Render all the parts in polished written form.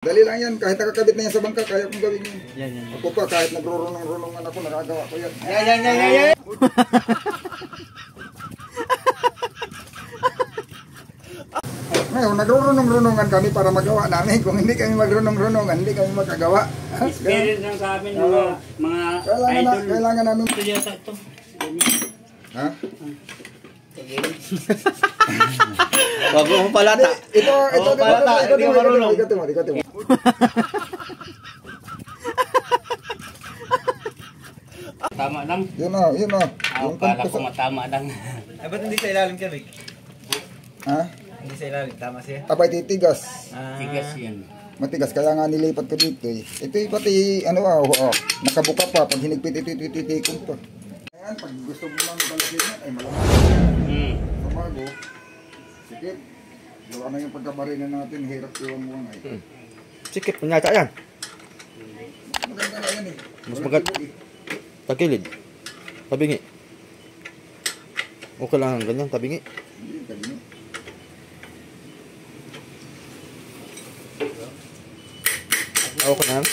Dali lang yan, kahit nakakabit na yan sa bangka, kaya kong gawin yun. Yan. Ako pa, kahit nagrurunong-runongan ako, nakagawa ko yan. Yan. Ngayon, nagrurunong-runongan kami para magawa namin. Kung hindi kami magrunong-runongan, hindi kami magagawa. Experience lang sa amin, mga idol. Kailangan namin. Ito yata ito. Ha? Wag mo palata. Ito, palata, hindi ka marunong. Ikaw mo. Tama lang. Yun o. Kala ko matama lang. Ay, ba't hindi sa ilalim ka, Vic? Ha? Hindi sa ilalim, tama siya? Abay, titigas. Tigas yan. Matigas, kaya nga nilipat ko dito eh. Ito pati, nakabuka pa. Pag hinigpit, ititikong pa. Ayan, pag gusto mo lang talagyan yan, ay malamang. Samago, sikip. Gawa na yung pagkabarina natin, hirap iwan mo nga eh. Sikip, punyata yan. Maganda na yan eh. Mas maganda. Tagilid. Tabingi. Okay lang ang ganyan, tabingi. Hindi, tabingi. Okay na yan.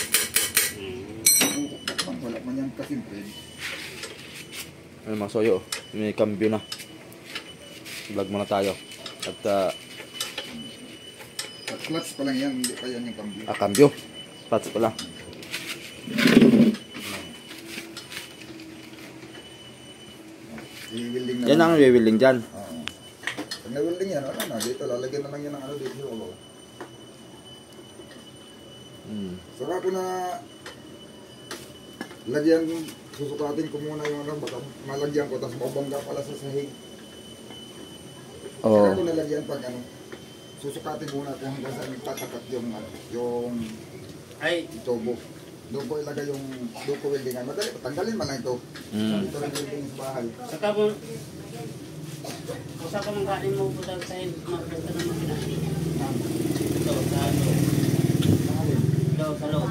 Wala man yan kasimple. Ano mga soyo, may cambio na. Vlog muna tayo. At clutch pa lang yan, hindi pa yan yung cambio. cambio. Clutch pa lang. I-welding na Yan ang re-wheeling dyan. Pag na-welding yan, ano na, dito lalagyan na lang yan ng ano dito. Saka ko na lagyan, susukatin ko muna yung ano, baka malagyan ko, tapos mabangga pala sa sahig. Oo. Saka ko nalagyan pag ano, susukatin muna kung hanggang saan nagtatakat yung ano, yung tubo. Doon ko ilagay yung doon ko weldingan. Madali, tanggalin man lang ito. Dito rin welding sa bahay. Saka mo, usa ka ng kanin mo po sa side, magpunta ng makina. Ito, sa loob. Sa loob.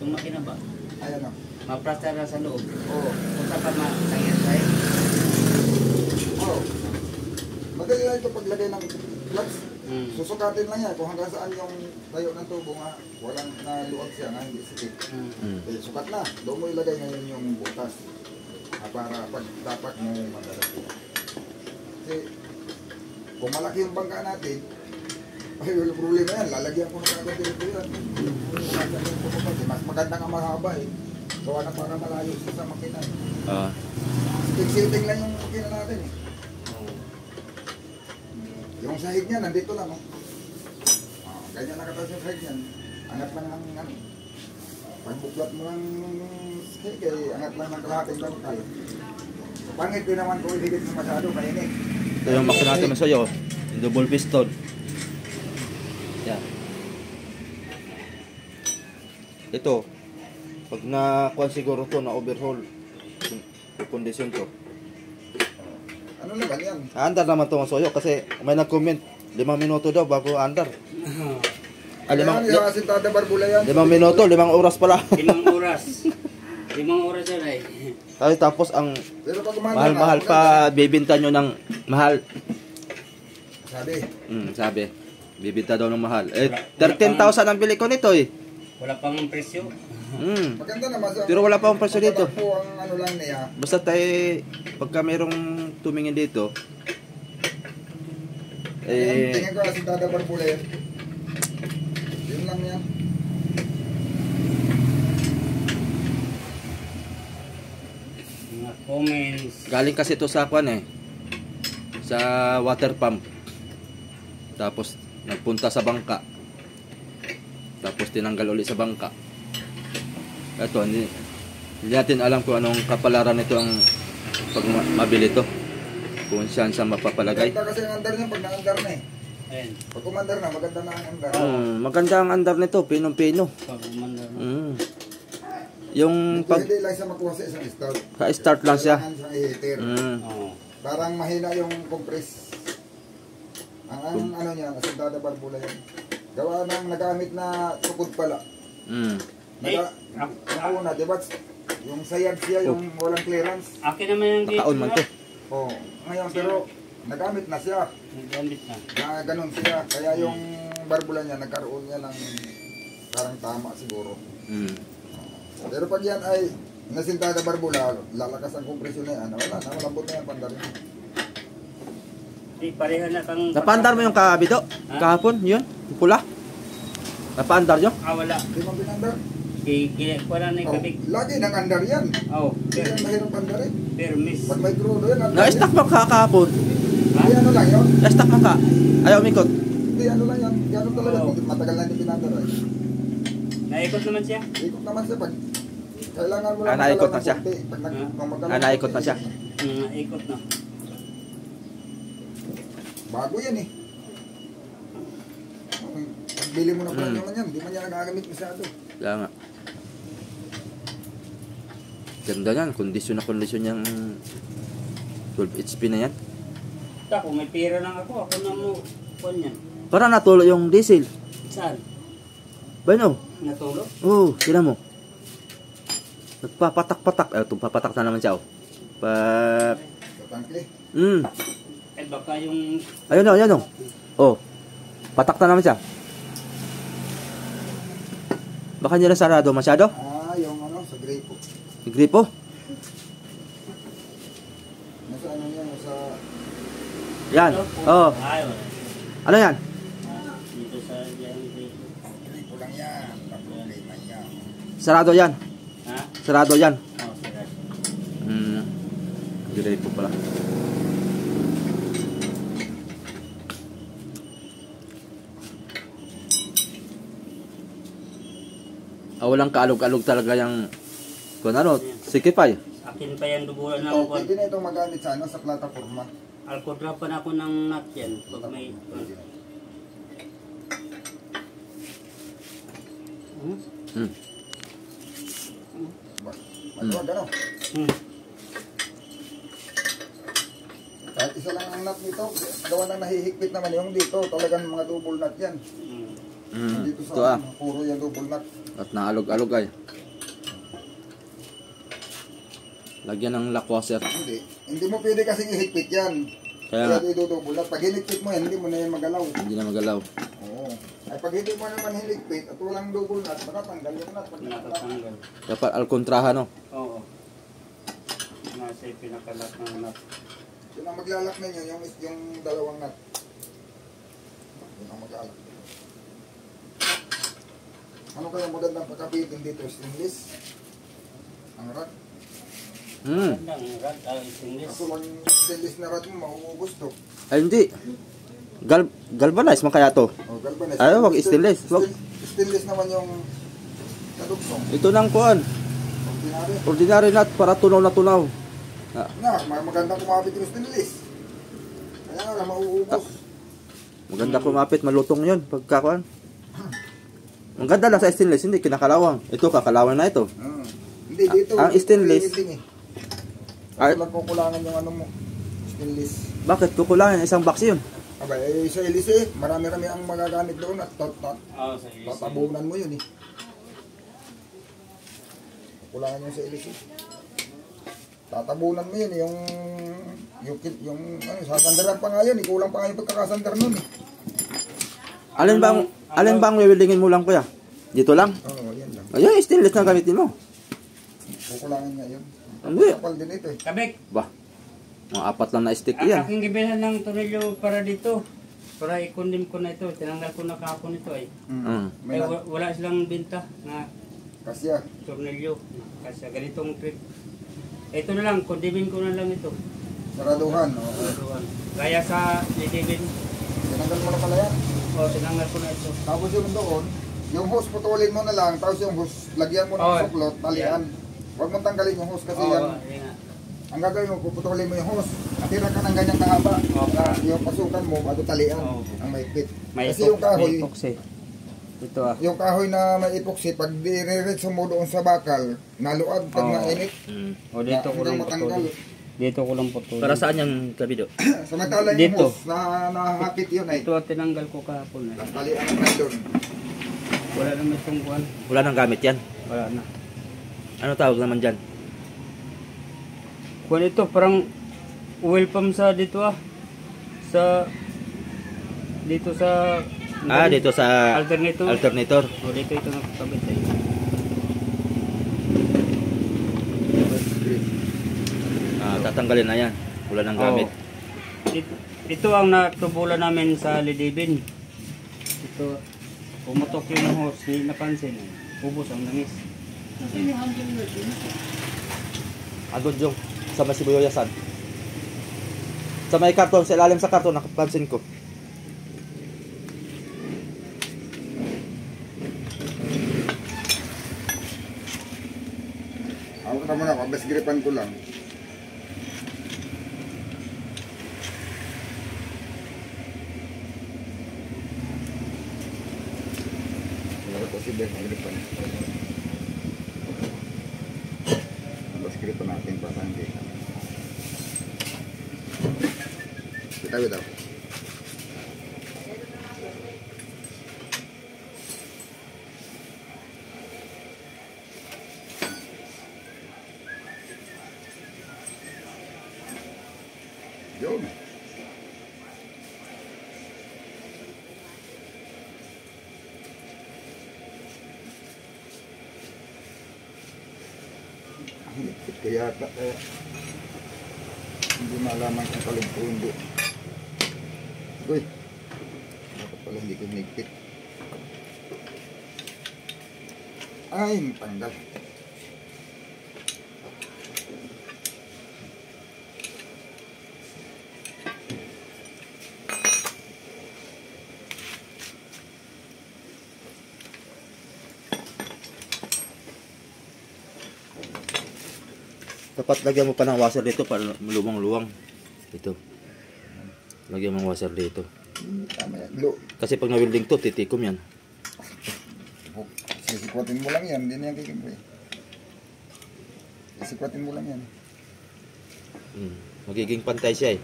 Yung makina ba? Ayan o. Maplaster na sa loob. Oo. Usa ka masangyan side. Oo. Madali lang ito paglagay ng clutch. Susukatin lang yan kung hanggang saan yung tayo ng tubo nga walang naluwag siya nga hindi sikip. Sukat na. Doon mo ilagay ngayon yung butas. Para pag tapak mo madala. Kasi kung malaki yung bangka natin, ay wala problema yan. Lalagyan ko na kagad dito yan. Mas maganda nga mahaba eh. Gawa na para malayo sa makina eh. Sitting lang yung makina natin eh. Yung sahig niya, nandito lang, oh. Ganyan nakatas yung sahig niyan. Angat lang ng, ano. Pagbuklat mo ng sahig, angat lang ng kalahating bangkal. Pangit din naman kung higit mo masyado, mainit. Ito yung makina natin masayo. Yung double piston. Yan. Ito. Pag nakuha siguro to na overhaul, kondisyon to. Ano naman yan? Andar naman ito masoyo kasi may nag-comment 5 minuto daw bago andar. Yan, yung asintada barbula yan. 5 minuto, 5 oras pala. 5 oras. 5 oras yan ay. Tapos ang Pero pag mahal-mahal pa bibenta nyo ng mahal. Sabi. Sabi. Bibenta daw ng mahal. 13,000 ang bili ko nito eh. Wala pang presyo. Maganda naman sa... Pero wala pa akong presyo dito. Ang ano lang niya. Basta tayo, pagka mayroong tumingin dito, Tingin ko asintada barbula yan. Yun lang yan. Mga comments. galing kasi ito sa kwan eh. Sa water pump. Tapos, nagpunta sa bangka. Tapos, tinanggal ulit sa bangka. Ito, hindi natin alam kung anong kapalaran nito ang pag mabili ito. Kung saan sa mapapalagay. Maganda kasi ang andar niya pag na-andar na eh. Ayan. Pag umandar na, maganda na ang andar. Maganda ang andar nito, pinong-pino. Pag umandar na. Yung pag Hindi lang siya makuha sa isang start. start lang siya. Kailangan siyang i-heater. Parang mahina yung compress. Ang ano niya, asintada barbula yan. Gawa ng nagamit na tukod pala. Nakauna, diba? Yung sayad siya, yung walang clearance. Akin naman yung dito. Nakaon man to. Ngayon, pero nagamit na siya. Nagamit na. Ganun siya. Kaya yung barbula niya, nagkaroon niya ng parang tama siguro. Mm. Pero pag yan ay nasintada barbula, lalakas ang kompresyon na yan. Wala na, malambot na yan pandar. Di pareha na kang... Napaandar mo yung kabito? Kahapon, yun? Yung pula? Napaandar nyo? Ah, wala. Di mo pinandar? Wala na yung Oh, kabig. lagi nang andar yan. Oh, Hindi yan mahirap pandarin. pero miss. Pag may crudo yan, andar Na-stack mo ka kahapon? Hindi ano lang yun. Na-stack mo ka? Ayaw umikot. Hindi ano lang yan. Hindi ano talaga. Oo. Matagal na hindi pinandar eh. Naikot naman siya. Ikot naman siya pag kailangan mo Ah, naikot magalaw na ng siya. konti. Pag kung magalaw Ah, ng naikot konti, na siya. Naikot na. Bago yan eh. Pagbili mo ng brand naman yan, hindi man yan nagagamit masyado. Kaya nga. Ganda yan. Kondisyon na kondisyon yung 12 HP na yan. Kung may pera lang ako na mo. Kuan yan. Para natulo yung diesel. Saan? Ba no? Natulog? Oo, tira mo. Nagpapatak-patak. Ito, papatak na naman siya. Oh. Sa tangke. Eh baka yung... Ayun o, ayun o. Oh. Patak na naman siya. Baka nila sarado masyado. Ah, yung ano, sa grapo. Gripo. Nasa ano yan, nasa... Yan. Oh. Ay, wala. Ano yan? Dito sa yung dito. Grapo lang yan. Problema yan. Sarado yan. Ha? Sarado yan. Oh, sarap. Gripo pala. Walang kaalog-alog talaga yung kung ano, sikipay. Akin pa yan dubulan na Oh, ako. pwede na itong magamit sa ano, sa plataforma. Alkodra pa na ako ng nut yan. Pag may... Hmm. Maluwag ano. Hmm. Kahit isa lang ang nut nito, gawa na nahihigpit naman yung dito. Talagang mga double nut yan. Dito sa Ito ah. puro yan double nut. At naalog-alog ay. Lagyan ng lakwaser. Hindi mo pwede kasing ihigpit yan. Kaya Kaya idudouble nut. Pag hinigpit mo yan, hindi mo na yan magalaw. hindi na magalaw. Oo. Ay pag hindi mo naman hinigpit at walang double nut, makatanggal yung nut. Pag Natatanggal. Dapat alkontrahan no. Oo. Nasa yung pinakalat ng nut. yun ang maglalak ninyo, yung dalawang nut. Yun ang maglalak. Ano kaya magandang pagkapitin dito? Stainless? Ang rod? Ang rad, English. Kaso lang stainless na rod mo, mauubos to. Ay hindi. Galvanize man kaya to. O, galvanize. Ay, wag stainless. Wag. Stainless naman yung kadugsong. Ito nang kuan. Ordinary. Ordinary nut para tunaw na tunaw. Ah, Maganda kumapit yung stainless. Kaya nga lang, mauubos. maganda kumapit, malutong 'yon pagkakuan. Ang ganda lang sa stainless, hindi kinakalawang. Ito kakalawang na ito. Hindi, dito. Ang stainless. Ay, lang kukulangan yung ano mo. Stainless. Bakit kukulangan isang box 'yun? Aba, sa hélice, marami-rami ang magagamit doon at Oo, sa English. tatabunan mo yun eh. Kulangan yung sa hélice. Tatabunan mo yun, yung ano, sasandaran pa nga yun, kulang pa nga yung pagkakasandar nun eh. Alin bang wiwildingin mo lang kuya? Dito lang? Oo, yan lang. Ayun, stainless na gamitin mo. Kukulangan nga yun. Hindi. Kapal din ito eh. Kabik, Bah. Mga 4 lang na stick yan. aking gibilhan ng tornilyo para dito. Para i-condemn ko na ito. Tinanggal ko na kahapon ito eh. May Eh, wala silang binta na kasya. tornilyo. Kasi ganitong trip. Ito na lang, condemnin ko na lang ito. Saraduhan. Oh. Kaya sa Lidibin, Tinanggal mo na pala yan. tinanggal ko na ito. Tapos yung doon, yung hose putulin mo na lang, tapos yung hose, lagyan mo ng suklot, talian. Huwag mong tanggalin yung hose kasi yan. Ang gagawin mo, puputulin mo yung hose. Tira ka ng ganyang kahaba. Yung pasukan mo, bago talian. Ang maipit. Kasi yung kahoy, Ito ah. yung kahoy na may epoxy, pag diretso mo doon sa bakal, naluag, pag mainit, O dito ko lang matanggal. putulin. Dito ko lang putulin. Para saan yung kabido? Samantala yung Dito. hose na nahapit yun ay. Ito ang tinanggal ko kahapon eh. Talian ang doon. Wala naman itong buwan. Wala nang gamit yan. Wala na. Ano tawag naman dyan? Kuwan ito, parang oil pump sa dito ah. Dito sa Dito sa Alternator. alternator. O, dito ito nakakabit eh. Tatanggalin na yan. Wala nang gamit. Ito ang natubulan namin sa Lidibin. Ito, pumutok yung hose, hindi napansin. Ubos ang langis. Agad yung sa masibuyasan. Sa may karton, sa ilalim sa karton, nakapansin ko. Ako ka muna, pabas gripan ko lang. Wala ko si Ben, gripan. Pabas gripan natin para hindi. Bitaw. Yun. Ang lipit kaya yata kaya hindi malaman kung kalugpo hindi. Uy, dapat pala hindi ko nigpit. Ay, tanggal. Dapat lagyan mo pa ng washer dito para luwang-luwang. Ito. Lagyan mo ng washer dito. Tama yan. Lo. Kasi pag na-welding to, titikom yan. Sisikwatin mo lang yan. Hindi na yan kikimbre. Sisikwatin mo lang yan. Magiging pantay siya eh.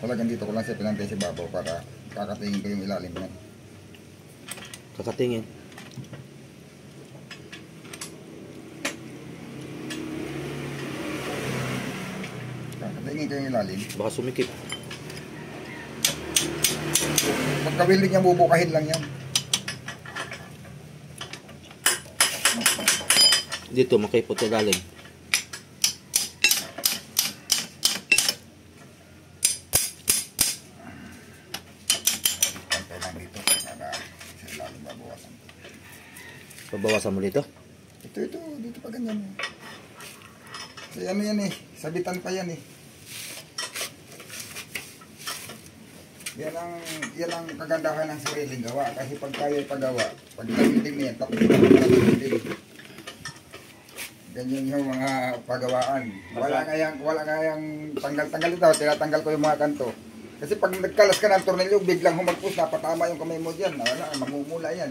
Talagang dito ko lang siya pinantay sa babaw para kakatingin ko yung ilalim yan. Kakatingin. Kakatingin ko yung ilalim. Baka sumikip. Pagka-welding niya, bubukahin lang yan. Dito, makaipot sa galing. Pantay lang dito. Para sa ilalim babawasan. Pabawasan mo dito. Ito. Dito pa ganyan. Kasi ano yan eh. Sabitan pa yan eh. Yan ang kagandahan ng sariling gawa. Kasi pag tayo'y pagawa, pag nag-welding niya, tapos nag-welding. Ganyan yung mga pagawaan. Wala nga yung tanggal-tanggal ito. Tinatanggal ko yung mga kanto. Kasi pag nagkalas ka ng tornilyo, biglang humagpus, napatama yung kamay mo dyan. Wala, mamumula yan.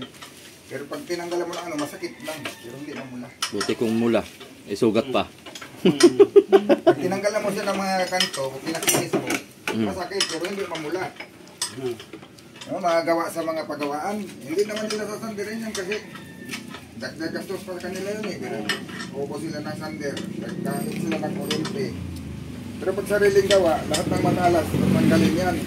Pero pag tinanggalan mo lang, masakit lang. Pero hindi mamula. Buti kung mula. Sugat pa. Pag tinanggalan mo siya ng mga kanto, kung pinakinis mo, masakit, pero hindi mamula. No, magagawa sa mga pagawaan. Hindi naman nila sasandirin yan kasi gastos pa kanila yun eh. Pero upo sila ng sander, nagkahit sila ng kuryente. Pero pag sariling gawa, lahat ng matalas, tanggalin yan.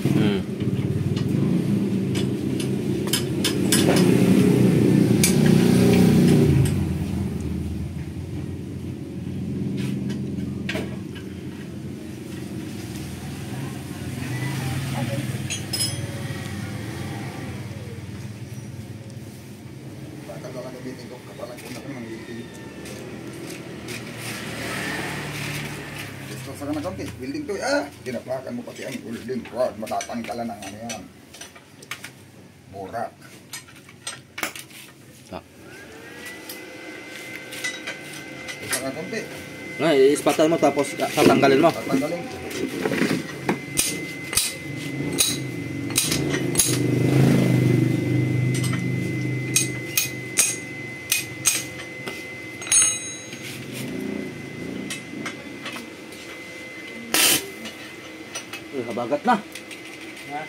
Bakal lang gamitin ko, kapalang ko na ko ng welding. Gusto sa na konti, welding to tinaplakan mo pati ang welding rod, matatanggalan ng ano yan. Borak. Gusto na konti, Ispatan mo tapos tatanggalin mo. tatanggalin. Habagat na. Ha?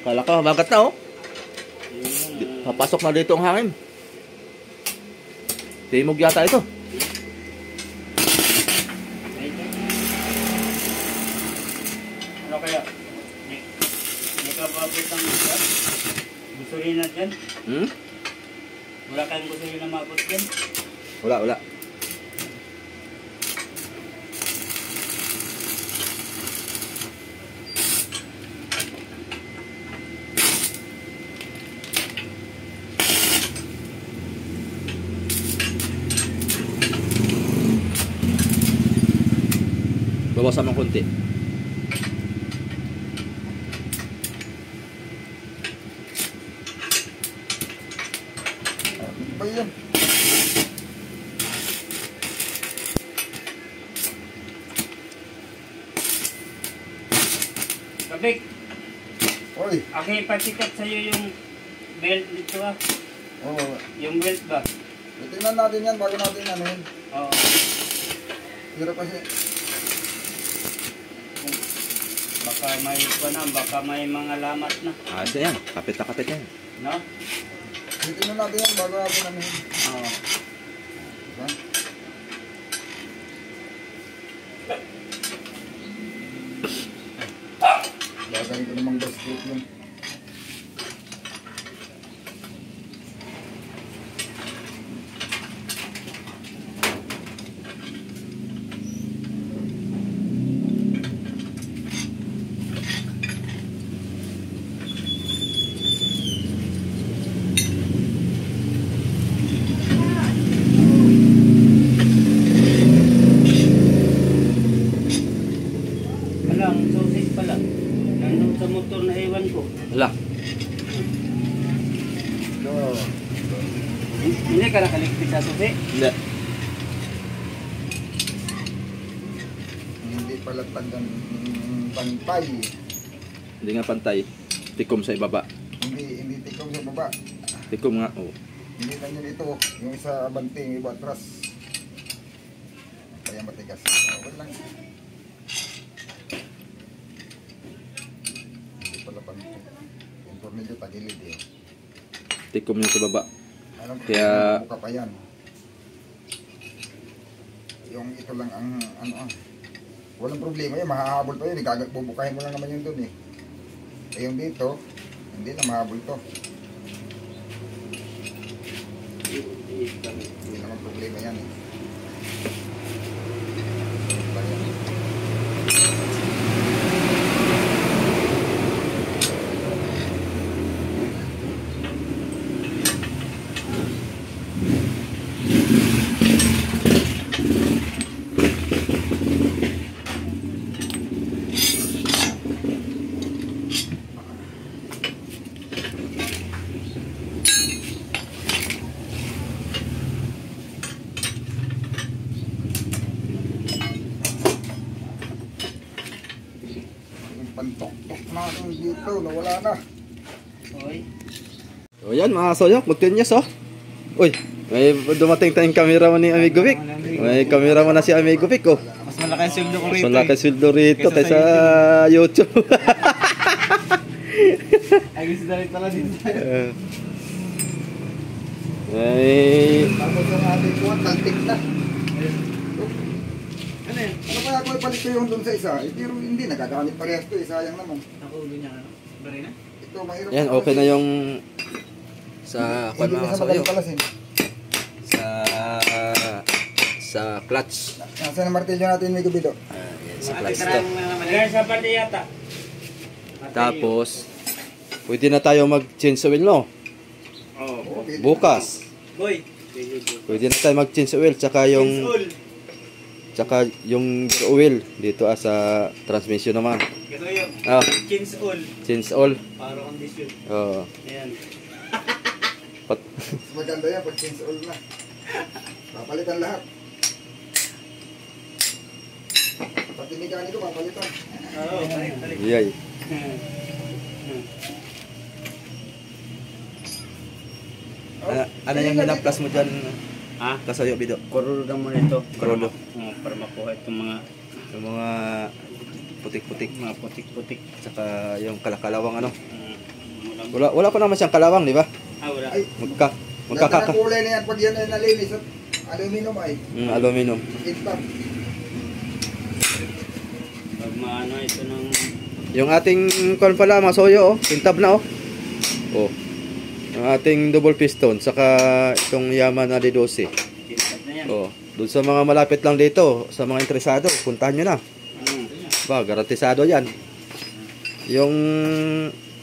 Kala ko habagat na oh. Papasok na dito ang hangin. Timog yata ito. Ano kaya? Hindi ka babot ang gusulina dyan? Hmm? Wala kayong gusulina maabot dyan? Wala, wala. Bawasan ng konti. Ba yun? Kabik, Oy. ako ipasikat sa'yo yung belt dito ah. Oh, Yung belt ba? tingnan natin yan bago natin ano yun. Oo. Hirap kasi. Baka may baka may mga lamat na. Ayos na yan. Kapit na kapit yan. No? Tingnan natin yan bago natin ano yun. Oo. Diba? Gagawin ko namang basket yun. Wala, ang sausage pala. Nandun sa motor na ewan ko. Wala. So, Hindi ka nakaligpit sa susi? Hindi. hindi pala tagang pantay. Hindi nga pantay. Tikom sa ibaba. Hindi tikom sa baba. Tikom nga. Oh. Hindi na yun ito. Yung isa abante, yung iba atras. Kaya matigas. Okay lang. Hindi pala pantay. Yung tornilyo tagilid eh. Tikom yung sa baba. Alam ko, Kaya- buka pa yan. Yung ito lang ang ano ah. Walang problema yun, mahahabol pa yun. Bubukahin mo lang naman yun dun eh. Eh yung dito, hindi na mahabol to. Hindi naman problema yan eh. Ayan. Yung pantok-tok natin dito, nawala na. Oy. O yan mga soyok. Magkanyas oh. Uy. May dumating tayong camera mo ni Amigo Vic. May camera mo na si Amigo Vic oh. Mas malaki ang sweldo ko Mas rito. malaki sweldo rito kaysa YouTube. Ay, gusto na rin pala din. Ay. Tapos yung ating kuha, taltik na. Ano yun? Ano kaya kung ipalit ko yung dun sa isa? Eh, pero hindi, nagagamit parehas to eh, sayang naman. Ako ganyan ano? Bari na? Ito, mahirap. Yan, okay na yung sa kwan Hindi na mga sa soyok. magpalasin. Sa clutch. Nasaan ang martilyo natin, may gubido? Yan, sa clutch to. Kaya sa bandi yata. Tapos, pwede na tayo mag-change oil, no? Oo. Okay. Bukas. Boy. Pwede na tayo mag-change oil, tsaka yung oil dito sa transmission naman. Ito yung Ah, change all. change oil. Para condition. Oh, Ayan. pat Mas maganda yan pag change oil na. Papalitan lahat. Pati mekaniko, papalitan. Oo, balik. yay. Ano yung hinaplas mo dyan? Ha? Kasayo, Bido? Korulga mo nito. Korulo. Para makuha itong mga Yung mga putik-putik. putik-putik. Tsaka yung kalakalawang ano. Wala. Wala pa naman siyang kalawang, di ba? Wala. Ay, Magkakaka. ganda ng kulay na yan pag yan ay nalinis at aluminum ay. Aluminum. Kita. Pag maano ito ng Yung ating kon pala mga soyo, oh, pintab na oh. Oh. Yung ating double piston saka itong Yamaha D12. Tintab na yan. Oh, doon sa mga malapit lang dito, sa mga interesado, puntahan nyo na. Ba, garantisado 'yan. Yung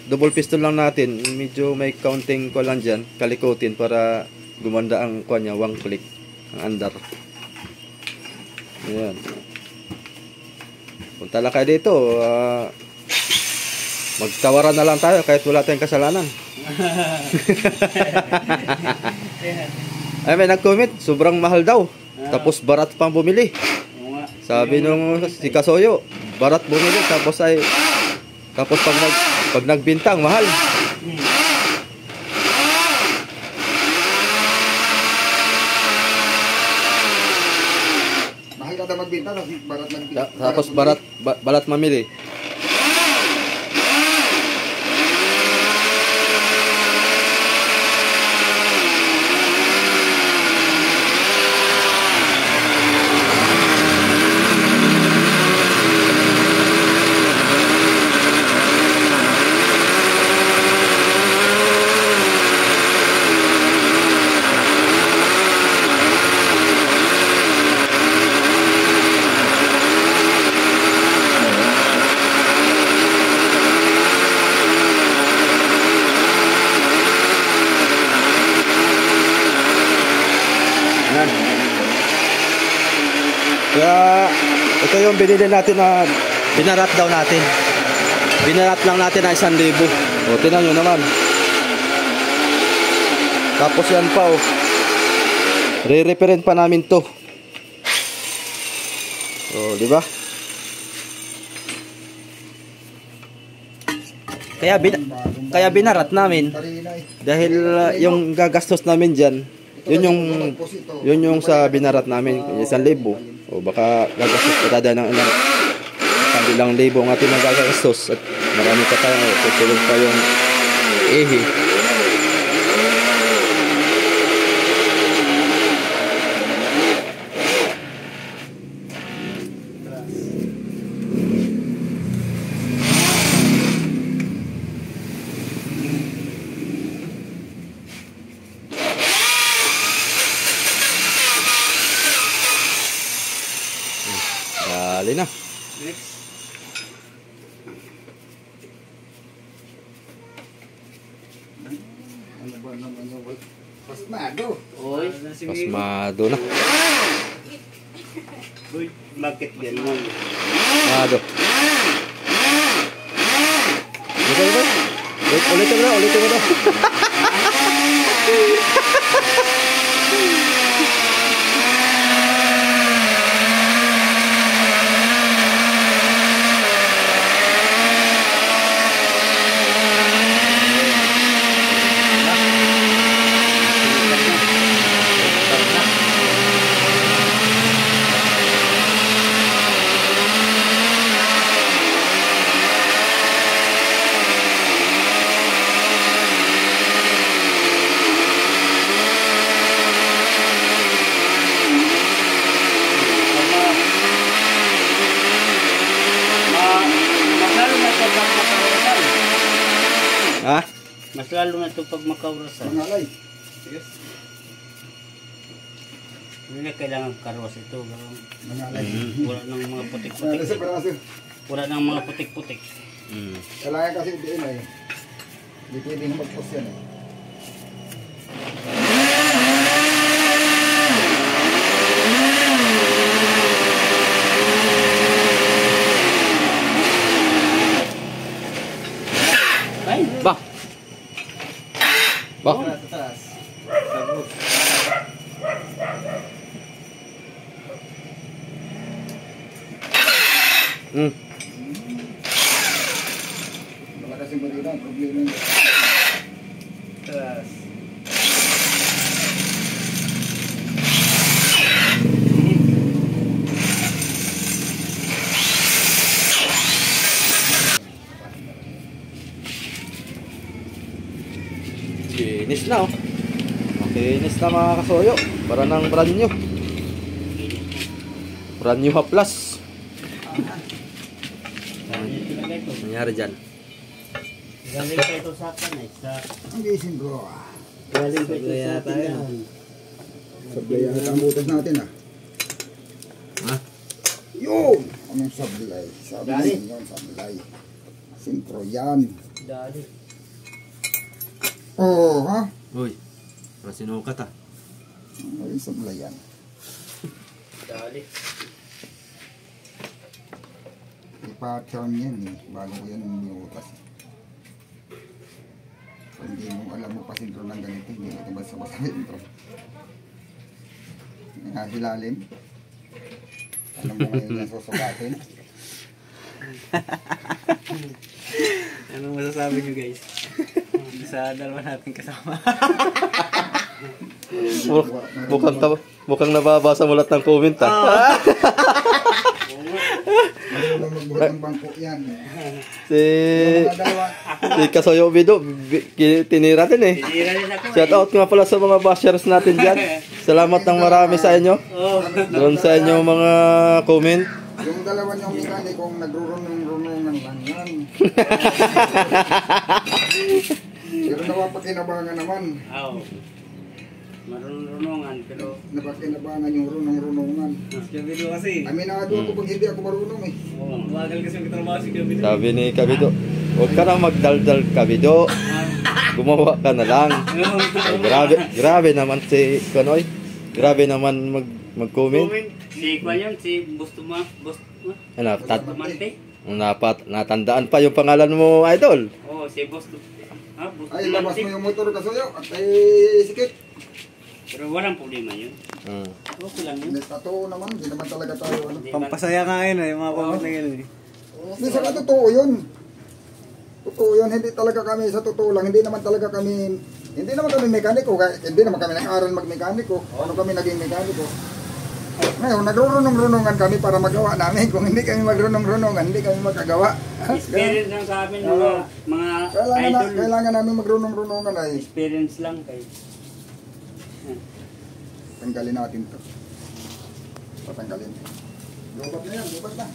double piston lang natin, medyo may counting ko lang diyan, kalikutin para gumanda ang kuan niya, one click ang andar. Ayan. Punta lang kayo dito. Magtawaran na lang tayo kahit wala tayong kasalanan. Ay, may nag-comment, sobrang mahal daw. Tapos barat pang bumili. Oo nga. Sabi nung si Kasoyo, barat bumili tapos pag nagbintang mahal. Mahal ka na magbenta, tapos barat magbenta. Tapos barat mamili. Yan. Kaya ito yung binili natin na binarat daw natin. Binarat lang natin na 1,000. O, tinan nyo naman. Tapos yan pa o. Re-referent pa namin to. O, di ba? Kaya binarat namin dahil yung gagastos namin diyan, yun yung sa binarat namin 1,000. O baka gagastos pa tayo ng 1,000 ang ating magagastos at marami pa tayo, tutulog pa yung ehe. Dali na. Next. Ano ba naman yung pasmado? Oy. Pasmado na. Uy, bakit ganun? Pasmado. Ulitin mo na. Ha? Mas lalo na ito pag makaurasan. Mangalay. Hindi na kailangan karwas ito. Mangalay. Wala nang mga Mangalay sa putik-putik. braso. Wala nang mga putik-putik. Kailangan kasi diin eh. Hindi pwedeng magpos yan eh. Ay, Ba. Malakas yung balita, problema yun. Kinis na oh. Makinis na mga kasoyo. Para ng brand new. Brand new Haplas. Dito na ito. Nangyari dyan. Galing pa ito sa akin eh. Ang gising bro. Galing pa ito sa akin. Sablay ang butas natin ah. Ha? Yun! Anong sablay? Dali. Sablay yun, sablay. Sintro yan. Dali. Oo, ha? Uy, para sinukat ah. Ay, sablay yan. Dali. Ipa-turn yan eh. Bago ko yan niutas. Kung hindi mo alam mo pa sintro ng ganito, hindi natin basta-basta sintro. Nakahilalim. Alam mo ngayon na susukatin. Anong masasabi nyo guys? Sa dalawa natin kasama. Mukhang nababasa mo lahat ng comment ah. Marunong magbuhat ng bangko yan. Si Yung mga dalawa, si Kasoyo Bido, tinira din eh. Tinira rin ako. Shout out nga pala sa mga bashers natin dyan. Salamat ng marami sa inyo. Oh. Doon sa inyong mga comment. yung dalawa niyong mekanikong nagrurunong-runongan lang yan. Pero napapakinabangan naman. Oo. Marunong-runongan pero Napakinabangan yung runong-runongan. Kabido kasi. Aminado ako pag hindi ako marunong eh. Bagal kasi yung katrabaho si Kabido. Sabi ni Kabido, huwag ka na magdaldal Kabido. Gumawa ka na lang. Ay, grabe naman si Kanoy. Grabe naman mag-comment. si Kwan yun, si Bustuma, Ano, Bustumante. natandaan pa yung pangalan mo, idol. Oo, si Bustumante. Ay, labas mo yung motor kasoyo at ay sikit. Pero walang problema yun. Hmm. Okay lang yun. Hindi, totoo naman, hindi naman talaga tayo ano. Pampasaya nga yun yung mga comment na yun eh. Hindi sa totoo yun. Totoo yun, hindi talaga kami sa totoo lang, hindi naman kami mekaniko, hindi naman kami nag-aral magmekaniko. Ano kami naging mekaniko? Ngayon, nagrunong-runongan kami para magawa namin. Kung hindi kami magrunong-runongan, hindi kami magkagawa. Experience lang sa amin mga idol. Kailangan namin magrunong-runongan ay Experience lang kayo. tanggalin natin to. Patanggalin. Lubat na yan, lubat na.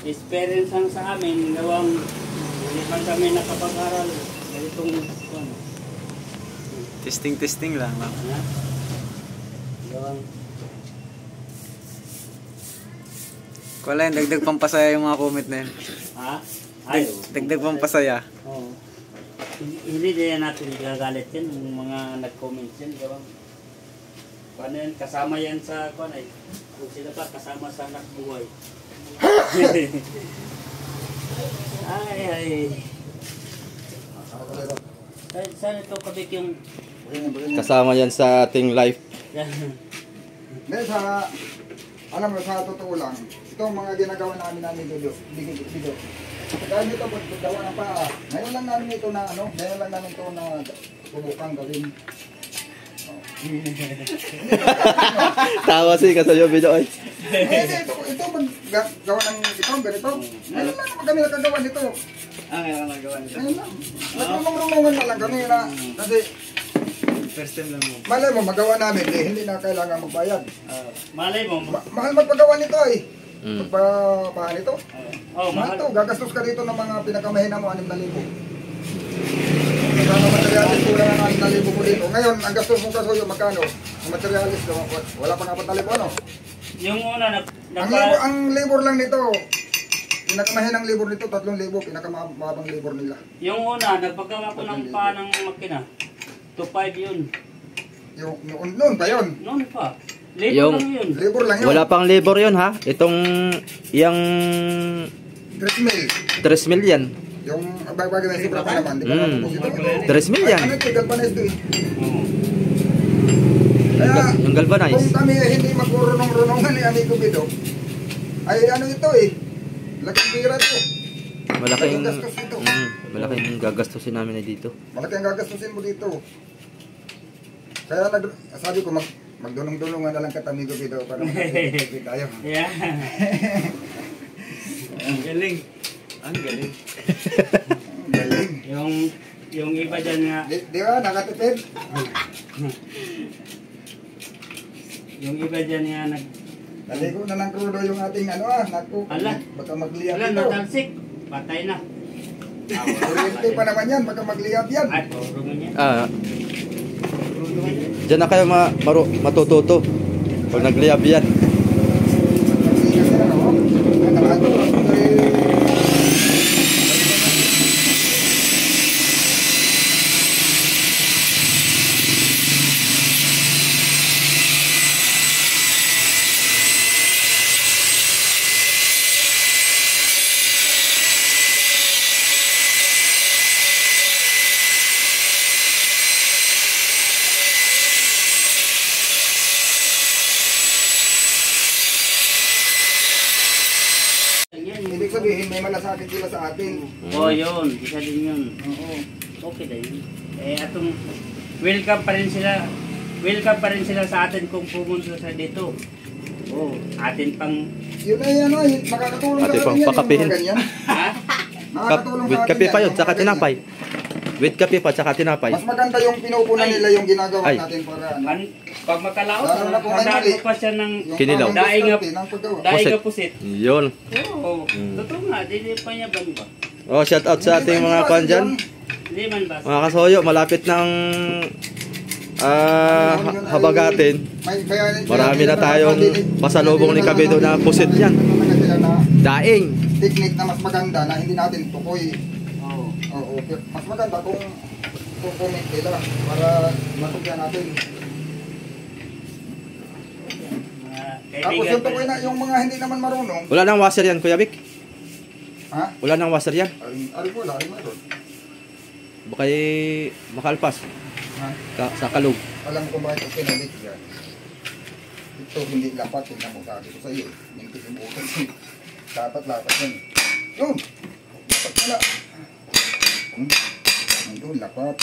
Experience lang sa amin, gawang hindi pa kami nakapag-aral. Ganitong ano. Testing lang. Ha? Gawang Wala yun, dagdag pampasaya yung mga comment na yun. ha? Ay, Dagdag pampasaya. oo. Hindi din natin igagalit yan, yung mga nag-comment yan, gawang paano yan, kasama yan sa kung ay, kung sila pa kasama sa anak buhay. ay. Saan ito kabik yung Kasama yan sa ating life. Hindi, alam mo, sa totoo lang, itong mga ginagawa namin video. Kaya nito, paggawa ng paa, ngayon lang namin ito na, ngayon lang namin ito na subukan gawin. Tawa si Kasoyo Bido ay. Ito gawa ng itong ganito. Ngayon lang naman kami nakagawa nito. Ngayon nagawa nito. Ngayon lang. Nagrunong-runongan na lang kami na, kasi First time lang mo. malay mo, magawa namin, hindi na kailangan magbayad. malay mo, Mahal magpagawa nito eh. Mm. Pagpapahan ito. oh, Mahal mahal. to, gagastos ka dito ng mga pinakamahina mo, 6,000. Magkano materialis ko lang ang 6,000 ko dito. Ngayon, ang gastos mo kasoyo, magkano? Ang materialis ko, wala pang 4,000 ano? Yung una, Ang labor lang nito, pinakamahinang labor nito, 3,000, pinakamabang labor nila. yung una, nagpagawa ko ng pa ng makina. 2.5 yun. Noon pa yun. Noon pa. Labor Yung- lang yun. Labor lang yun. Wala pang labor yun ha. Itong yung 3,000. 3 million. Yung bagay na sobra pa naman, di ba? Mm. Tapos ito. 3 million. Ano ito, galvanize to eh. Oo. Kaya, Yung galvanize. kung kami hindi magurunong-runongan ni Amigo Bido, ay ano ito eh, laking pira ito. Malaking gastos ito. malaking gagastusin namin ay dito. Malaki ang gagastusin mo dito. Kaya sabi ko, magdunong-dunongan na lang kat Amigo Bido para makakita tayo. Yeah. Ang galing. Ang galing. Galing. yung iba dyan nga, Di ba, nakatipid? yung iba dyan nga Naligo na ng krudo yung ating naku. Ala. Baka magliyab Wala, ito. natalsik. Patay na. Kuryente pa naman yan, baka magliyab yan. Ay, puro man yan. Ah, Puro man yan. diyan na kayo matututo. Pag nagliyab yan. Magliyab yan, ano? Ano, Yan, ibig sabihin, may malasakit sila sa atin. Oh, yun. Isa din yun. Oo. Okay na yun. Eh, atong welcome pa rin sila. Welcome pa rin sila sa atin kung pumunta sa dito. Oh, atin pang... Yun ay makakatulong Ate, sa pang atin yan, yung pakapihin. mga ganyan. Ha? Nakakatulong With sa atin kape yan, pa yun, yung tsaka mga ganyan. tinapay. With kape pa, tsaka tinapay. Mas maganda yung pinupunan nila yung ginagawa Ay. natin para ano. Pag makalaot, Lalo na kung may handaan mali. mo pa siya ng Yung Kinilaw. tamang Daing diskarte ng paggawa. dahil Pusit. ka pusit. Yun. Oo, totoo nga, hindi pa niya ba? Oh, shout out sa ating mga kwan dyan. Hindi man ba? Mga kasoyo, malapit ng habagatin. Marami na tayong pasalubong ni Kabido na pusit yan. Daing. Technique na mas maganda na hindi natin tukoy. Oo. Oo, mas maganda kung comment nila para matukyan natin. Mga Tapos kaibigan yung pa tukoy na yung mga hindi naman marunong. Wala nang washer yan, Kuya Vic. Ha? Wala nang washer yan. Ari ko wala, ari mayroon. Baka makalpas Ha? sa kalog. Alam ko bakit okay na dito yan. Ito hindi lapat, tingnan mo sabi ko sa iyo. Minti yung bukas. Dapat lapat yan. Yun! Lapat pala. Nandun, lapat.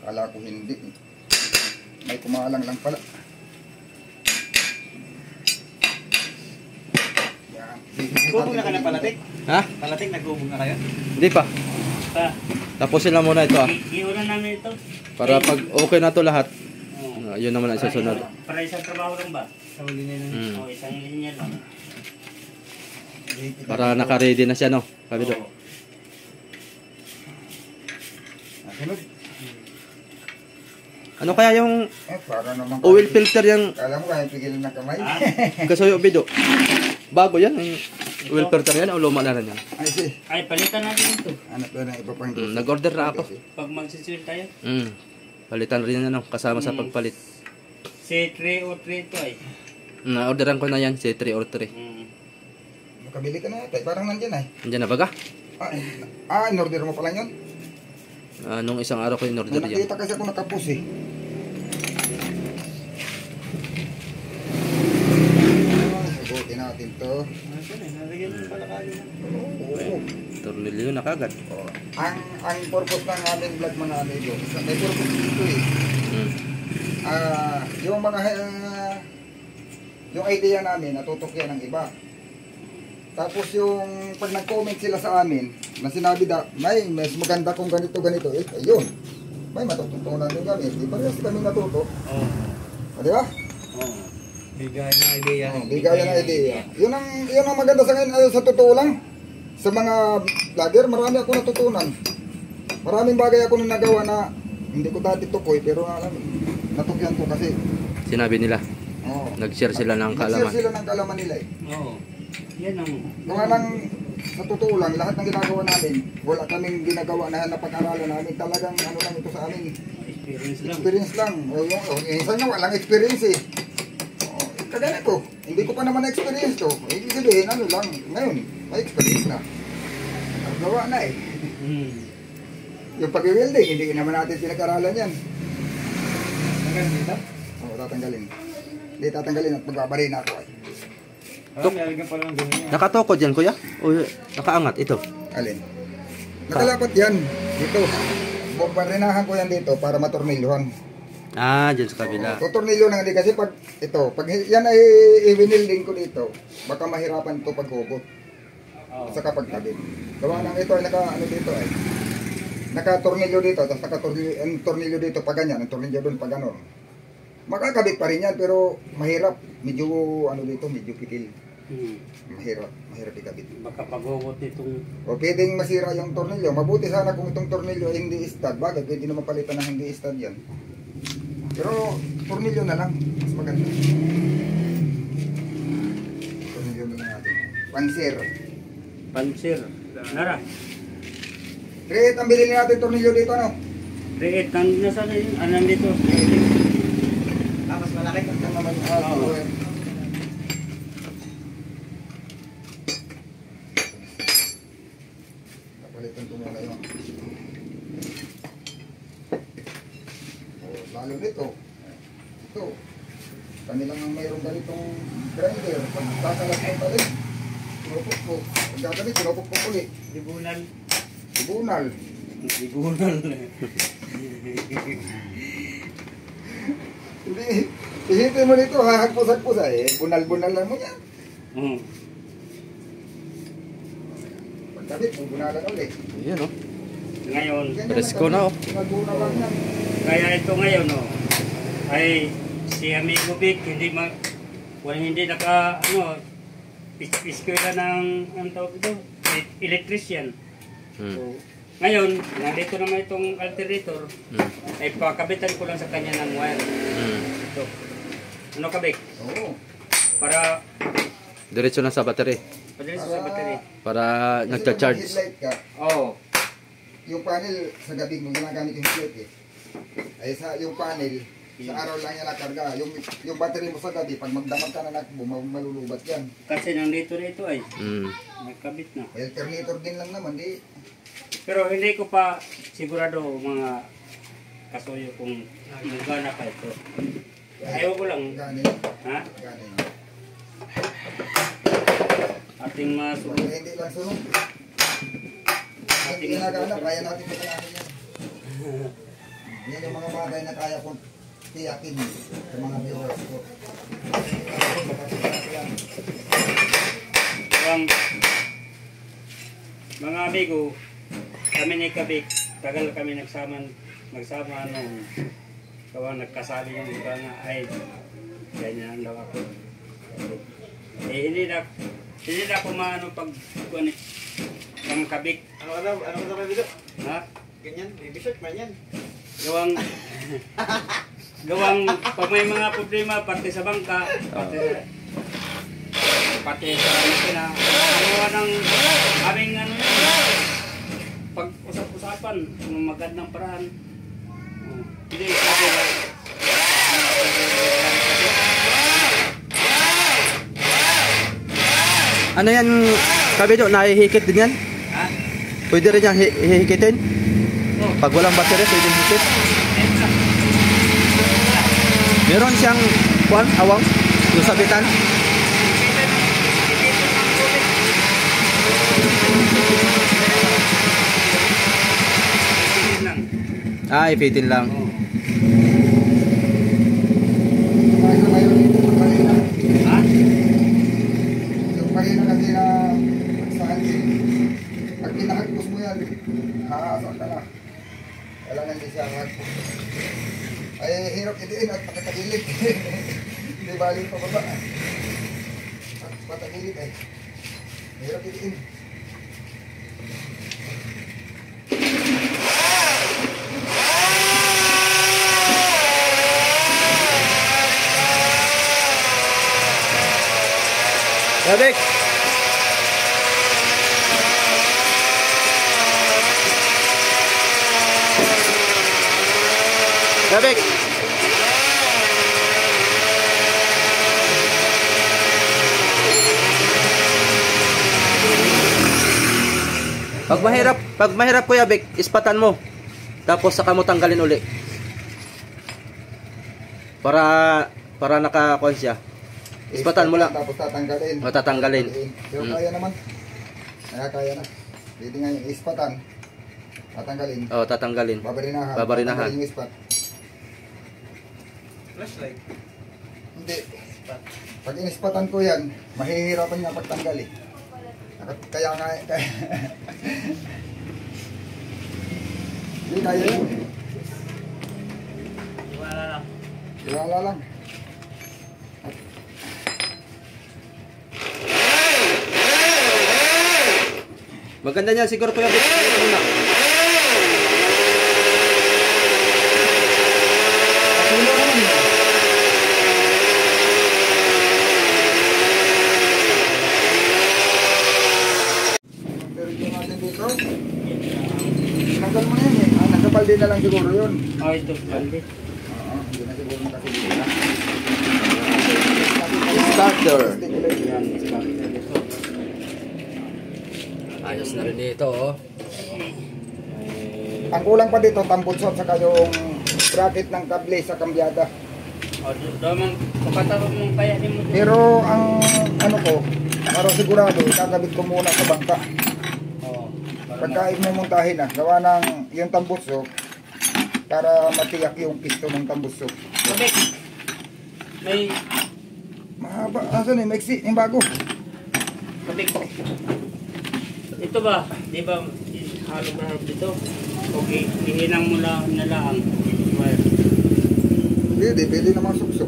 Kala ko hindi. May kumalang lang pala. Yan. Nagubog na ka na palatik? Ha? Palatik, nagubog na kayo? Hindi pa. pa. Tapusin lang muna ito Iunan namin ito. Para pag okay na to lahat, Oo. yun naman ang susunod. Para isang trabaho lang ba? Sa huli na yun. Mm. Oo, isang linya lang. Para naka-ready na siya, no? Kabido. Oo. Sunod. Ano kaya yung Para naman. oil filter yan, Kala mo kaya pigilan ng kamay. Ha? Kasoyo Bido? Bago yan, yung oil filter yan o luma na rin yan? Ay, si. Ay, palitan natin ito. Ano pa na iba pang Nag-order na ako. Pag magsiswil tayo. Palitan rin yan, no? Kasama sa pagpalit. Si 303 ito ay. Na-orderan ko na yan, si 3 or 3. Makabili ka na yata. Parang nandyan ay. Andiyan na baga? In-order mo pala yun? Nung isang araw ko in-order yan. Nakita kasi ako nakapos eh. Subutin natin to. Nalagyan mo pala kayo na. Oo. Tornilyo na kagad. Ang purpose ng aming vlog mga amigo, may purpose dito eh. Yung mga yung idea namin natutukyan ng iba. Tapos yung pag nag-comment sila sa amin na sinabi may mas maganda kung ganito ayun. May matututunan din kami. Di parehas kami natuto. Di ba? Bigay ng idea. Bigay ng idea. Yun ang maganda sa ngayon sa totoo lang. Sa mga vlogger, marami ako natutunan. Maraming bagay ako na nagawa na hindi ko dati tukoy pero natukyan ko kasi Sinabi nila, oh, nag-share sila ng kaalaman. nag-share sila ng kaalaman nila eh. Oo. Yan ang... Kung lang sa totoo lang, lahat ng ginagawa namin, wala kaming ginagawa na napag-aralan namin. Talagang ano lang ito sa amin. Experience lang. Experience lang. Yung minsan nga walang experience eh. Kagaya ko, hindi ko pa naman na-experience to. Ibig sabihin, ano lang, ngayon, may experience na. Nagawa na eh. Yung pag-welding, hindi naman natin pinag-aralan yan. Hanggang dito? Oo, tatanggalin. Hindi tatanggalin at magbabari na ako eh. Nalagyan pala ng ganyan. Nakatukod yan, kuya? O nakaangat? Ito. Alin? Nakalapat yan. Dito. Barinahan ko yan dito para matornilyohan. Dyan sa kabila. Tutornilyo na hindi kasi pag yan ay i-winilding ko dito, baka mahirapan ito paghugot. Sa kapag tabi. Gawa ng ito ay dito ay. Naka-tornilyo dito, tapos naka-tornilyo dito pa ganyan, ang tornilyo doon pa gano'n. Makakabit pa rin yan pero mahirap. medyo ano dito, medyo pitil. Hmm. Mahirap ikabit. Baka paghugot nitong O pwedeng masira yung tornilyo. Mabuti sana kung itong tornilyo ay hindi stud. Bagay, pwede naman palitan ng hindi stud yan. Pero tornilyo na lang. Mas maganda. Tornilyo na lang natin. Pansir. pansir. Nara, Create ang bilhin natin tornilyo dito, ano? create nang nasa na yun. Anong dito? Mas malaki. Ito naman, Oo. Kapalitan ko muna yun. O, lalo dito. Ito. Kanilang ang mayroong ganitong grinder. Pag kakalas mo pa rin, tinupok ko. Pag gagalit, tinupok ko ulit. Libunan. Tribunal. Libunan. Hindi. Isipin mo nito, hahagpos-hagpos eh. Bunal-bunal lang mo yan. Hmm. Pagkabit, bubunalan ulit. Ayan oh. Ngayon, Ganyan Presko na, oh. Bunal lang yan. kaya ito ngayon, no, ay si Amigo Vic, hindi naka, eskwela ng, ang tawag ito, electrician. Hmm. So, ngayon, nandito naman itong alternator, Hmm. ay pakabitan ko lang sa kanya ng wire. Hmm. Ito. Ano ka, Vic? Oo. Para, Diretso na sa battery. padalis sa battery. Para Kasi nagcha-charge. kung mag-headlight ka, Oo. yung panel sa gabi mo ginagamit yung headlight eh. Ay sa yung panel, sa araw lang yan nakarga. Yung battery mo sa gabi, pag magdamag ka na nakbo, malulubat yan. Kasi nandito na ito ay, Hmm. nagkabit na. Alternator din lang naman, di. Pero hindi ko pa sigurado mga kasuyo kung magana pa ito. Ayaw ko lang, Ganin. ha? Ganin. Ating Kung hindi lang sunod. At ginagana, kaya natin matalakin yan. Yan yung mga bagay na kaya kong tiyakin sa mga viewers ko. ang mga amigo, kami ni Kabik, tagal kami nagsama nung nagkasali yung iba nga ay ganyan daw ako. Eh hindi na ako maano pag kunit ng Kabik. Ano ka dito? Ha? Ganyan, baby shirt man yan. Gawang pag may mga problema pati sa bangka, pati sa makina, gawa ng aming ano yun, pag-usap-usapan ng magandang paraan. Hindi sabi na Ano yan, Kabido? Nahihikit din yan? ha? Pwede rin yan hihikitin? Oh, Pag walang battery, pwede hikit. Meron siyang awang, yung sabitan. lang. Ah, ipitin lang. Oh. Ha? Yung marina kasi na saan din. Pag pinahagpos mo yan, haasa ka na. Kailangan din siya hagpos. Ay, hirap itiin at patagilid. Hindi bali pa baba. At patagilid eh. Hirap itiin. Kabik! Kabik! Pag mahirap Kuya Bik, ispatan mo. Tapos saka mo tanggalin uli. Para nakakuha siya. Ispatan mo lang. Tapos tatanggalin. O, tatanggalin. Pero kaya naman. Kaya na. Pwede nga yung ispatan. Tatanggalin. Oh, tatanggalin. Babarinahan. Babarinahan. Tatanggalin yung ispat. Flashlight. Hindi. Pag inispatan ko yan, mahihirapan niya pagtanggal eh. Kaya nga, hindi kaya yun. Iwala lang. Iwala lang. Maganda niya siguro Kuya Vic. Ito muna. Ano naman yun? Pero yung natin dito, sinanggal mo na yun eh. Nasa balde na lang siguro yun. Oh, ito, balde. Oo, hindi na siguro nakasili na. Starter. Yan, starter ito. Ayos na rin dito, oh. Ang kulang pa dito, tambutsot saka yung bracket ng kable sa kambyada. O, doon kapatawag mong kaya ni mo. Pero ang ano ko, para sigurado, kakabit ko muna sa bangka. Oo. Pagka imumuntahin na, gawa ng yung tambutso para matiyak yung pisto ng tambutso. Kabik, may Mahaba, asan eh, maiksi, yung bago. kabik. Ito ba, di ba halo-halo dito? Okay, hihinang mo lang na lang. Pwede naman suksok.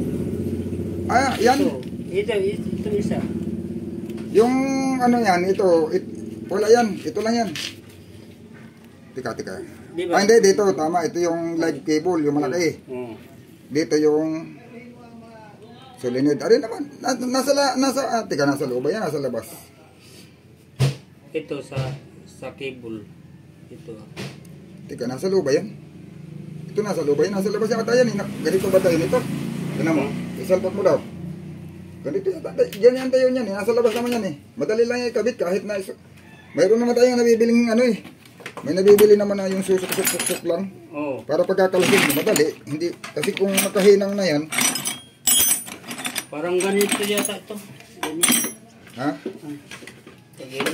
Ah, yan. Ito isa. Yung ano yan, wala yan, ito lang yan. Tika. Di Ah, ba? hindi, dito, tama, ito yung live cable, yung malaki. Oo. Dito yung solenoid. Ari naman, nasa loob ba yan, nasa labas. Ito sa cable. Ito. Tika, nasa loob ba yan? Ito nasa loob ba yan? Nasa labas yata yan. Ganito ba tayo nito? Tignan mo, isalpot mo daw. Ganito yata, dyan yan tayo yan. Nasa labas naman yan eh. Madali lang yung ikabit kahit na mayroon naman tayong nabibiling ano eh. May nabibili naman na yung susuk-suk lang. Oo. Para pagkakalusog mo, madali. Hindi, kasi kung nakahinang na yan, Parang ganito yata ito. Ganyan. ha? Ganyan.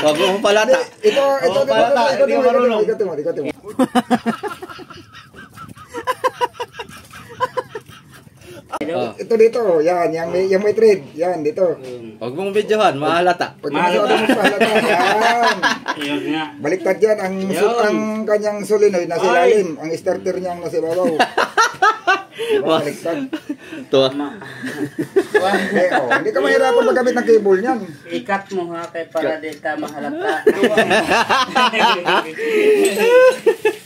Wag mo palata. Ito, Hindi ka marunong. ikaw mo. Ito dito, yan, yung may thread, yan, dito. Wag mong videohan, mahalata. Pag nasa mo pahalata, yan. Ayun nga. Baliktad yan, ang kanyang solenoid nasa ilalim, ang starter niya ang nasa ibabaw. Diba, baliktad. Tuwa. Hindi ka mahirapan magamit ng cable niyan. Ikat mo ha, kay para di ka mahalata.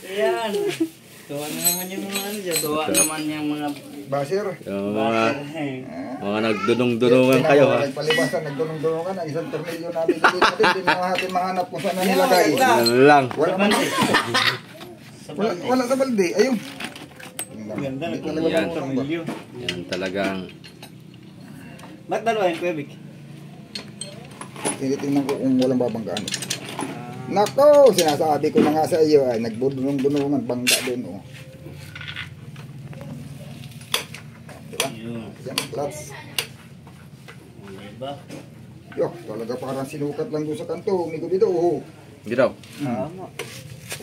Ayan. Tuwa na naman yung mga ano dyan. Tuwa naman yung mga Basir. Yung bater. mga nagdunong-dunungan kayo, ha. Nagpalibasan, nagdunong-dunungan na isang tornilyo namin dito natin, hindi na natin mahanap kung saan na nilagay. Yan lang. Wala man. Sa Wala sa balde, ayun. Ganda, Hindi talaga Yan. marunong ba? tornilyo. Yan talagang Ba't dalawa yung Kuya Vic? Tinitingnan ko kung walang babanggaan. Nako, sinasabi ko na nga sa iyo ay nagbudunong-dunungan bangga doon oh. Diba? Ayun. Yan ang clutch. Diba? Yo, talaga parang sinukat lang doon sa kanto. Umigo dito oh. hindi daw. Tama.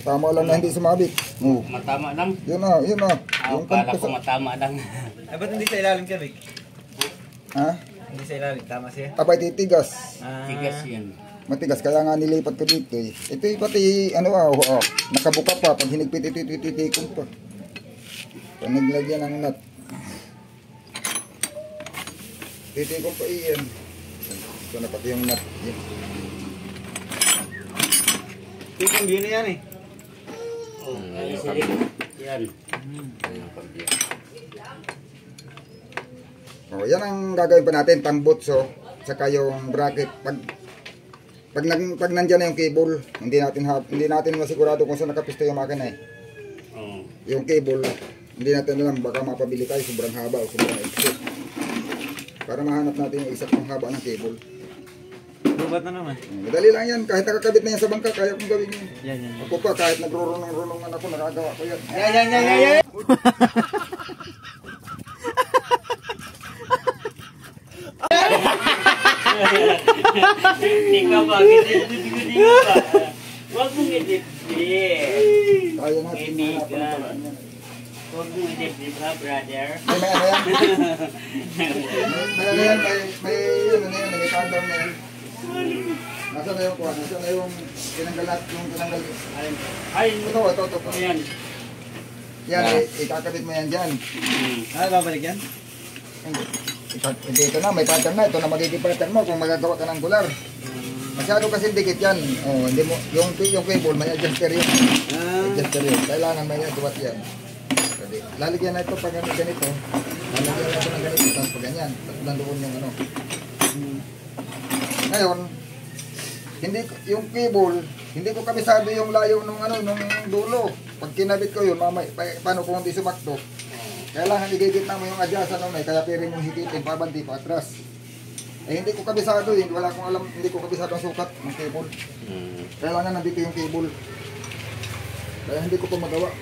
Tama lang na hindi sumabit. Oh. Matama lang. Yun na, yun na. Ako kala ko matama lang. Ay, ba't hindi sa ilalim Kuya Vic? Ha? Hindi sa ilalim, tama siya. Abay titigas. Tigas yan. Matigas kaya nga nilipat ko dito eh. Ito yung pati ano nakabuka pa pag hinigpit ito titikong pa. Pag naglagyan ng nut. Titikong pa iyan. Ito na pati yung nut. Yan. Tikong yun na yan eh. Oh, ayun sila. Yan. Yan ang gagawin pa natin, tambutso, saka yung bracket. Pag nandiyan na yung cable, hindi natin masigurado kung saan nakapisto yung makina eh. Oh. Yung cable, hindi natin alam, baka mapabili tayo sobrang haba o sobrang ikso. Para mahanap natin yung isaktong haba ng cable. Bubat na naman. Madali lang yan, kahit nakakabit na yan sa bangka, kaya kong gawin yun. Yan. Ako pa, kahit nagrurunong-runongan ako, nakagawa ko yan. Yan. Hindi ka ba? Hindi ka ba? Huwag mong idip-dip. Kaya natin Kaibigan. mahanapan ng paraan yan. Huwag mong idip-dip ha, brother. May ano yan? May ano yan, may ano na yan, may countdown na yan. Nasaan na yung kuha? Nasaan na yung tinanggal. Ay, Ito. ayan. Yan, ikakabit mo yan dyan. Ah, babalik yan? Hindi ito na, may pattern na. Ito na magiging pattern mo kung magagawa ka ng gular. Masyado kasi dikit yan. Oh, hindi mo, yung cable, may adjuster yun. Adjuster yun. Kailangan may duwat yan. Kasi, lalagyan na ito pag ganito. Lalagyan na ito ng ganito. Tapos pag ganyan. Tapos nandoon yung ano. Ngayon, hindi yung cable, hindi ko kabisado yung layo nung ano, nung dulo. Pag kinabit ko yun, mamay, paano kung hindi sumakto? Kailangan igigit na mo yung adjustan nun, kaya piring mong higitin, pabanti, patras. Eh hindi ko kabisado yun, wala akong alam, hindi ko kabisado ang sukat ng cable. Kailangan nandito yung cable. Kaya hindi ko pa magawa.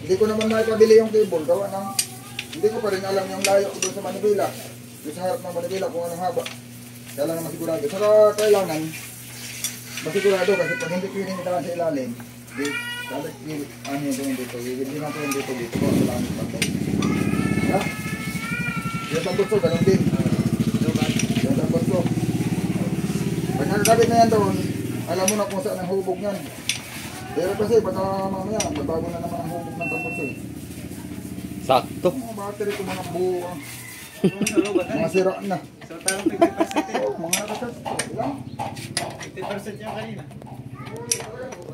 Hindi ko naman makikabili yung cable, gawa ng, hindi ko pa rin alam yung layo doon sa manibela. Doon sa harap ng manibela kung anong haba. Kailangan masigurado. Saka kailangan masigurado kasi pag hindi piling itahan sa ilalim, di, salit, ano yung doon dito, hindi natin yung dito, kailangan yung pantay. Ha? Yung tambutso, ganun din. Yung tambutso. Pag nakakabit na yan doon, alam mo na kung saan ang hubog yan. Pero kasi baka mamaya, magbago na naman ang hubog ng tambutso eh. Sakto. Mga battery ko mga buo. Mga sira na. So, tarong 50% Oh, mga kasas. Ilang? 50% yung kanina.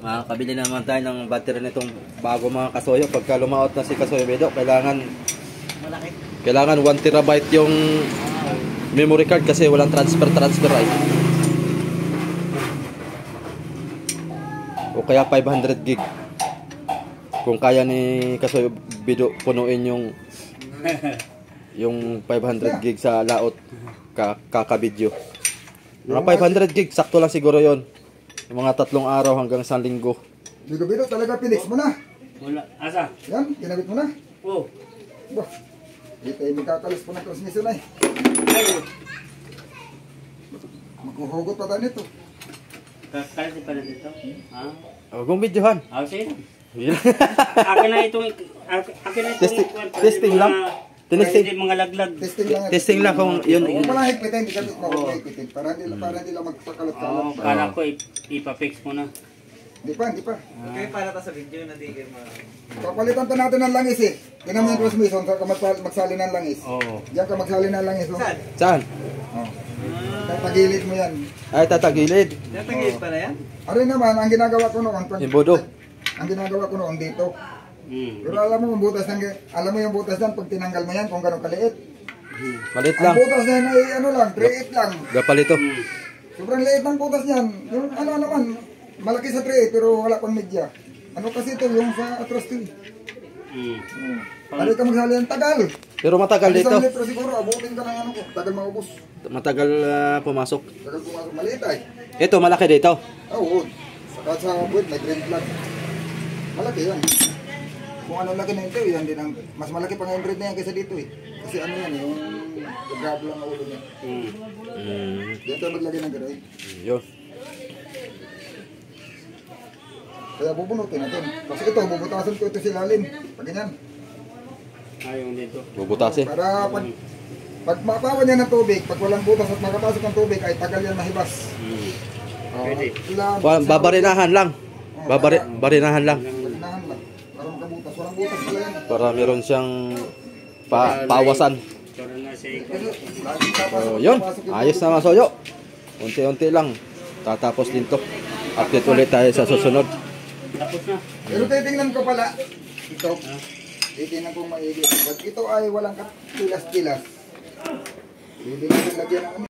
Makakabili naman tayo ng battery nitong bago mga kasoyo. Pagka lumaot na si Kasoyo Bedo, kailangan Malaki. 1 terabyte yung memory card kasi walang transfer ay. O kaya 500 gig. Kung kaya ni Kasoyo Bedo punuin yung 500 gig sa laot kakabidyo. Mga 500 gig, sakto lang siguro yon. Yung mga 3 araw hanggang 1 linggo. Bigo-bigo talaga pinix mo na. Wala. Asa? Yan, ginabit mo na. Oh. Bah, di tayo magkakalis po ng transmission ay. Ay. Maghuhugot pa tayo nito. Kasi pala dito. Ha? O, kung videohan. Ah, sige. Akin na itong Testing lang. Hindi mga laglag. Testing lang. Testing lang kung yun. Huwag mo lang higpitin, ikabit mo, huwag mo higpitin. Para hindi lang magpakalat-kalat. Oo, kala ko ipapix mo na. Hindi pa, hindi pa. Okay, para ta sa video na di kayo Papalitan pa natin ng langis eh. Tingnan mo yung transmission, saan ka magsali ng langis. Oo. Diyan ka magsali ng langis. Oh. Saan? Saan? Oh. Tatagilid mo yan. Ay, tatagilid. Natagilid pala yan? Ari naman, ang ginagawa ko noon, Imbodo. ang ginagawa ko noon dito. Pero Mm. alam mo yung butas yan, pag tinanggal mo yan, kung gano'ng kaliit. Malit Ang lang. butas niyan ay ano lang, 3/8 lang. Gapal ito. Sobrang liit ng butas niyan. Yung ano naman, malaki sa 3/8 pero wala pang media. Ano kasi ito, yung sa atras to. Mm. Pari ka magsali ang tagal. Pero matagal dito. Isang litro siguro, abutin ka ng ano ko, tagal maubos. Matagal pumasok. Tagal pumasok, maliit ay. Ito, malaki dito. Oo, saka sa buwit, may drain plug. Malaki yan. Kung ano laki na ito, yan din ang, mas malaki pang Android na yan kaysa dito eh. Kasi ano yan, yung grab lang ang ulo niya. Mm. Dito maglagay ng gano'n. Yun. Kaya bubunutin natin. Kasi ito, bubutasan ko ito silalim. Pag ganyan. Ayun dito. Bubutasin. Para pag mapawan niya ng tubig, pag walang butas at makapasok ng tubig, ay tagal yan mahibas. Mm. Pwede. Babarinahan lang. Barinahan lang. Barinahan lang. Para makabutas. Walang butas pala yan. Para meron siyang pawasan. Para na si Kasi laging papasok. So, yun. papasok yung Ayos tubig. na masoyo. Unti-unti lang. Tatapos din to. Update ulit tayo sa susunod. tapos na. Pero titingnan ko pala, ito, titingnan kong maigi. Pag ito ay walang tilas-tilas, hindi natin lagyan ng